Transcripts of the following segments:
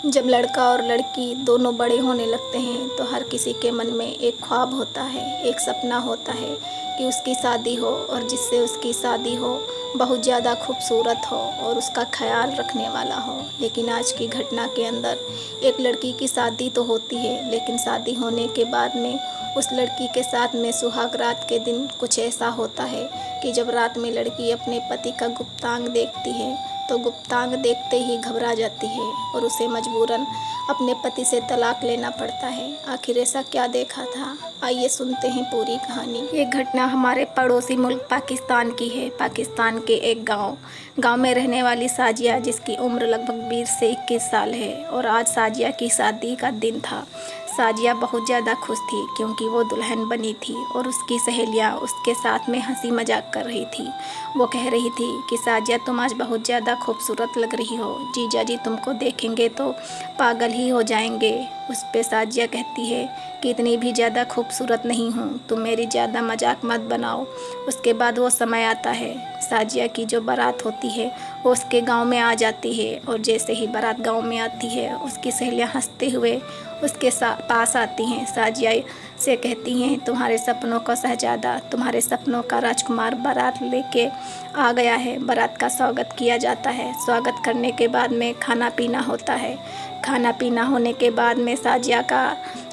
जब लड़का और लड़की दोनों बड़े होने लगते हैं तो हर किसी के मन में एक ख्वाब होता है, एक सपना होता है कि उसकी शादी हो और जिससे उसकी शादी हो बहुत ज़्यादा खूबसूरत हो और उसका ख्याल रखने वाला हो। लेकिन आज की घटना के अंदर एक लड़की की शादी तो होती है, लेकिन शादी होने के बाद में उस लड़की के साथ में सुहाग रात के दिन कुछ ऐसा होता है कि जब रात में लड़की अपने पति का गुप्तांग देखती है तो गुप्तांग देखते ही घबरा जाती है और उसे मजबूरन अपने पति से तलाक लेना पड़ता है। आखिर ऐसा क्या देखा था, आइए सुनते हैं पूरी कहानी। ये घटना हमारे पड़ोसी मुल्क पाकिस्तान की है। पाकिस्तान के एक गांव में रहने वाली साजिया, जिसकी उम्र लगभग 20 से 21 साल है, और आज साजिया की शादी का दिन था। साजिया बहुत ज़्यादा खुश थी क्योंकि वो दुल्हन बनी थी और उसकी सहेलियाँ उसके साथ में हंसी मजाक कर रही थी। वो कह रही थी कि साजिया, तुम आज बहुत ज़्यादा खूबसूरत लग रही हो, जीजा जी तुमको देखेंगे तो पागल ही हो जाएंगे। उस पे साजिया कहती है कि इतनी भी ज़्यादा खूबसूरत नहीं हूँ, तुम मेरी ज़्यादा मजाक मत बनाओ। उसके बाद वो समय आता है, साजिया की जो बारात होती है वो उसके गांव में आ जाती है, और जैसे ही बारात गांव में आती है उसकी सहेलियाँ हंसते हुए उसके पास आती हैं। साजिया से कहती हैं, तुम्हारे सपनों का शहजादा, तुम्हारे सपनों का राजकुमार बारात लेके आ गया है। बारात का स्वागत किया जाता है। स्वागत करने के बाद में खाना पीना होता है। खाना पीना होने के बाद में साजिया का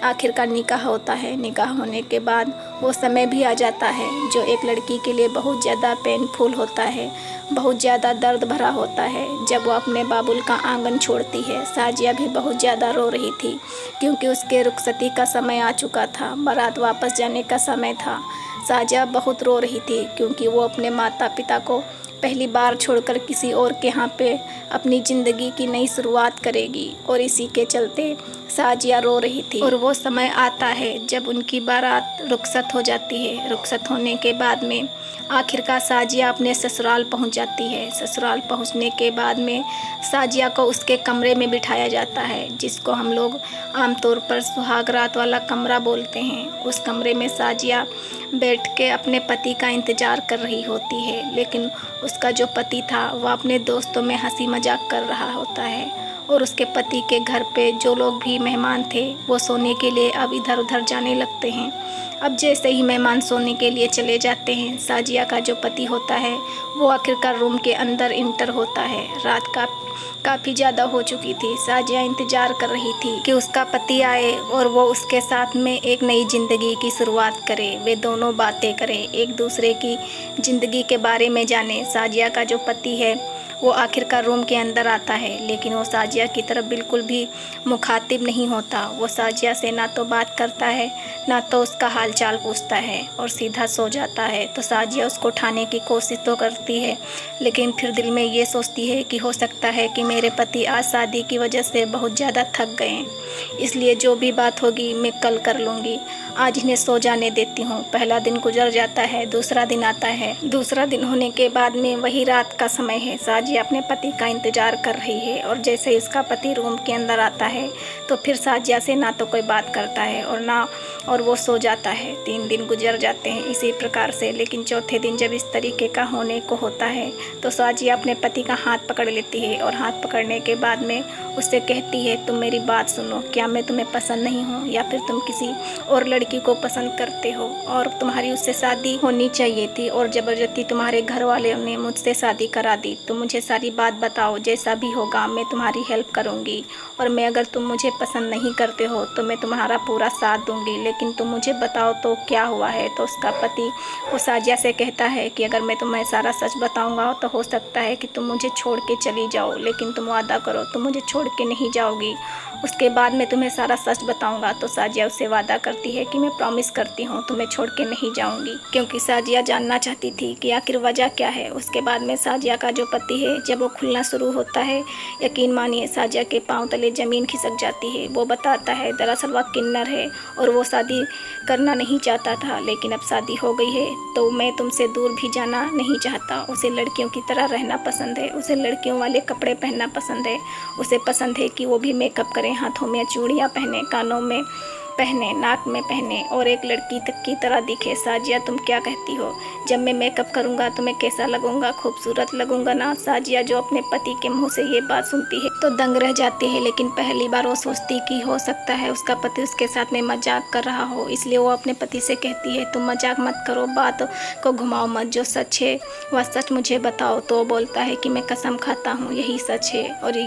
आखिर का निकाह होता है। निकाह होने के बाद वो समय भी आ जाता है जो एक लड़की के लिए बहुत ज़्यादा पेनफुल होता है, बहुत ज़्यादा दर्द भरा होता है, जब वो अपने बाबुल का आंगन छोड़ती है। साजिया भी बहुत ज़्यादा रो रही थी क्योंकि उसके रुखसती का समय आ चुका था, बारात वापस जाने का समय था। साजिया बहुत रो रही थी क्योंकि वो अपने माता पिता को पहली बार छोड़कर किसी और के यहाँ पे अपनी ज़िंदगी की नई शुरुआत करेगी, और इसी के चलते साजिया रो रही थी। और वो समय आता है जब उनकी बारात रुखसत हो जाती है। रुखसत होने के बाद में आखिरकार साजिया अपने ससुराल पहुंच जाती है। ससुराल पहुंचने के बाद में साजिया को उसके कमरे में बिठाया जाता है, जिसको हम लोग आमतौर पर सुहाग रात वाला कमरा बोलते हैं। उस कमरे में साजिया बैठ के अपने पति का इंतज़ार कर रही होती है, लेकिन उसका जो पति था वह अपने दोस्तों में हंसी मजाक कर रहा होता है, और उसके पति के घर पे जो लोग भी मेहमान थे वो सोने के लिए अब इधर उधर जाने लगते हैं। अब जैसे ही मेहमान सोने के लिए चले जाते हैं, साजिया का जो पति होता है वो आखिरकार रूम के अंदर इंटर होता है। रात का काफ़ी ज़्यादा हो चुकी थी। साजिया इंतज़ार कर रही थी कि उसका पति आए और वो उसके साथ में एक नई ज़िंदगी की शुरुआत करे, वे दोनों बातें करें, एक दूसरे की ज़िंदगी के बारे में जाने। साजिया का जो पति है वो आखिरकार रूम के अंदर आता है, लेकिन वो साजिया की तरफ बिल्कुल भी मुखातिब नहीं होता। वो साजिया से ना तो बात करता है, ना तो उसका हालचाल पूछता है, और सीधा सो जाता है। तो साजिया उसको उठाने की कोशिश तो करती है, लेकिन फिर दिल में ये सोचती है कि हो सकता है कि मेरे पति आज शादी की वजह से बहुत ज़्यादा थक गए हैं, इसलिए जो भी बात होगी मैं कल कर लूँगी, आज इन्हें सो जाने देती हूँ। पहला दिन गुजर जाता है, दूसरा दिन आता है। दूसरा दिन होने के बाद में वही रात का समय है। साजिया अपने पति का इंतज़ार कर रही है, और जैसे ही उसका पति रूम के अंदर आता है तो फिर साजिया से ना तो कोई बात करता है और वो सो जाता है। 3 दिन गुजर जाते हैं इसी प्रकार से, लेकिन चौथे दिन जब इस तरीके का होने को होता है तो साजिया अपने पति का हाथ पकड़ लेती है, और हाथ पकड़ने के बाद में उससे कहती है, तुम मेरी बात सुनो, क्या मैं तुम्हें पसंद नहीं हूँ, या फिर तुम किसी और लड़की को पसंद करते हो और तुम्हारी उससे शादी होनी चाहिए थी, और ज़बरदस्ती तुम्हारे घर वाले ने मुझसे शादी करा दी। तो मुझे सारी बात बताओ, जैसा भी होगा मैं तुम्हारी हेल्प करूँगी, और मैं अगर तुम मुझे पसंद नहीं करते हो तो मैं तुम्हारा पूरा साथ दूँगी, लेकिन तुम मुझे बताओ तो क्या हुआ है। तो उसका पति वो साजिया से कहता है कि अगर मैं तुम्हें सारा सच बताऊँगा तो हो सकता है कि तुम मुझे छोड़ के चली जाओ, लेकिन तुम वादा करो तुम मुझे छोड़ के नहीं जाओगी, उसके बाद मैं तुम्हें सारा सच बताऊंगा। तो साजिया उससे वादा करती है कि मैं प्रॉमिस करती हूँ तुम्हें छोड़ के नहीं जाऊंगी, क्योंकि साजिया जानना चाहती थी कि आखिर वजह क्या है। उसके बाद में साजिया का जो पति है जब वो खुलना शुरू होता है, यकीन मानिए साजिया के पाँव तले ज़मीन खिसक जाती है। वो बताता है दरअसल वह किन्नर है और वो शादी करना नहीं चाहता था, लेकिन अब शादी हो गई है तो मैं तुमसे दूर भी जाना नहीं चाहता। उसे लड़कियों की तरह रहना पसंद है, उसे लड़कियों वाले कपड़े पहनना पसंद है, उसे पसंद है कि वो भी मेकअप करें, हाथों में चूड़ियाँ पहने, कानों में पहने, नाक में पहने और एक लड़की तक की तरह दिखे। साजिया तुम क्या कहती हो? जब मैं मेकअप करूँगा तो मैं कैसा लगूंगा? खूबसूरत लगूंगा ना? साजिया जो अपने पति के मुंह से ये बात सुनती है तो दंग रह जाती है, लेकिन पहली बार वो सोचती कि हो सकता है उसका पति उसके साथ में मजाक कर रहा हो, इसलिए वो अपने पति से कहती है तुम मजाक मत करो, बात को घुमाओ मत, जो सच है वह सच मुझे बताओ। तो वो बोलता है कि मैं कसम खाता हूँ यही सच है और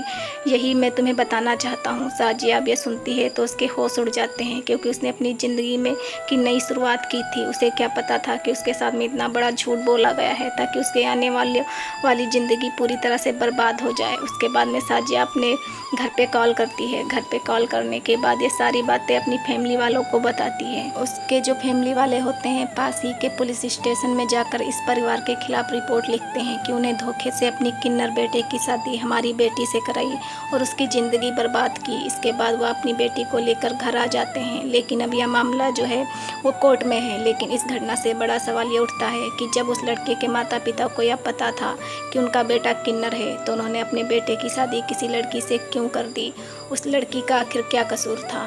यही मैं तुम्हें बताना चाहता हूँ। साजिया अब ये सुनती है तो उसके होश उड़ जाते हैं, क्योंकि उसने अपनी ज़िंदगी में की नई शुरुआत की थी। उसे क्या पता था कि उसके साथ में इतना बड़ा झूठ बोला गया है ताकि उसके आने वाली ज़िंदगी पूरी तरह से बर्बाद हो जाए। उसके बाद में साजिया अपने घर पे कॉल करती है। घर पे कॉल करने के बाद ये सारी बातें अपनी फैमिली वालों को बताती है। उसके जो फैमिली वाले होते हैं पास ही के पुलिस स्टेशन में जाकर इस परिवार के खिलाफ रिपोर्ट लिखते हैं कि उन्हें धोखे से अपनी किन्नर बेटे की शादी हमारी बेटी से कराई और उसकी ज़िंदगी बर्बाद की। इसके बाद वह अपनी बेटी को लेकर घर आ जाते हैं, लेकिन अब यह मामला जो है वो कोर्ट में है। लेकिन इस घटना से बड़ा सवाल ये उठता है कि जब उस लड़के के माता पिता को यह पता था कि उनका बेटा किन्नर है तो उन्होंने अपने बेटे की शादी किसी लड़की से क्यों कर दी? उस लड़की का आखिर क्या कसूर था?